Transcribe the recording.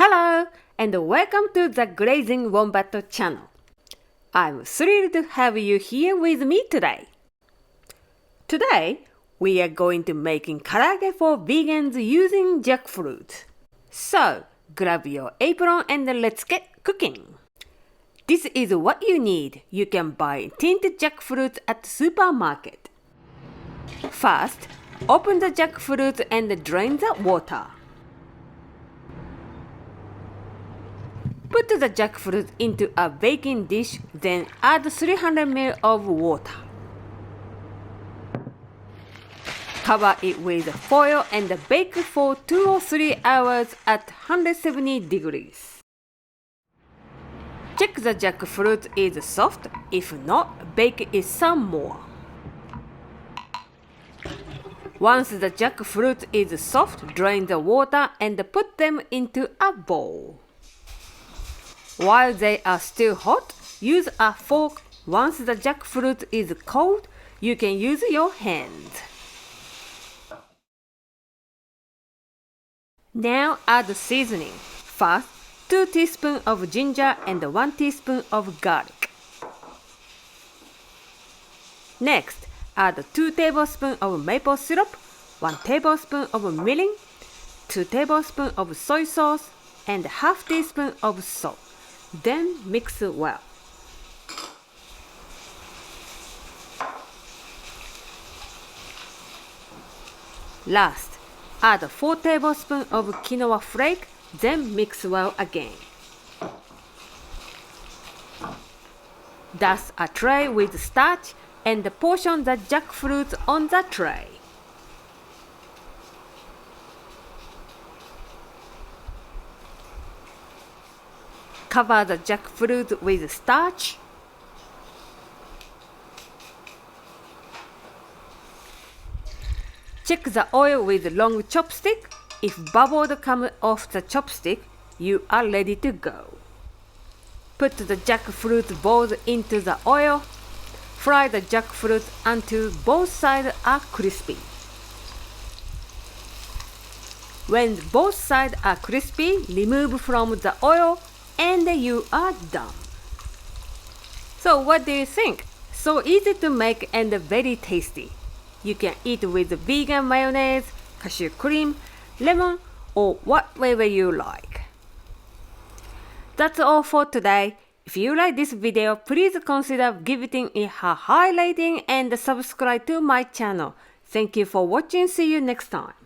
Hello and welcome to the Grazing Wombat channel. I'm thrilled to have you here with me today. Today, we are going to making karaage for vegans using jackfruit. So, grab your apron and let's get cooking. This is what you need. You can buy tinned jackfruit at the supermarket. First, open the jackfruit and drain the water. Put the jackfruit into a baking dish, then add 300 ml of water. Cover it with foil and bake for 2 or 3 hours at 170 degrees. Check the jackfruit is soft. If not, bake it some more. Once the jackfruit is soft, drain the water and put them into a bowl. While they are still hot, use a fork. Once the jackfruit is cold, you can use your hand. Now add seasoning. First, 2 teaspoons of ginger and 1 teaspoon of garlic. Next, add 2 tablespoons of maple syrup, 1 tablespoon of mirin, 2 tablespoons of soy sauce, and half teaspoon of salt. Then mix well. Last, add 4 tablespoons of quinoa flake, then mix well again. Dust a tray with starch and portion the jackfruit on the tray. Cover the jackfruit with starch. Check the oil with long chopstick. If bubbles come off the chopstick, you are ready to go. Put the jackfruit balls into the oil. Fry the jackfruit until both sides are crispy. When both sides are crispy, remove from the oil and you are done. So what do you think? So easy to make and very tasty. You can eat with vegan mayonnaise, cashew cream, lemon, or whatever you like. That's all for today. If you like this video, please consider giving it a high rating and subscribe to my channel. Thank you for watching. See you next time.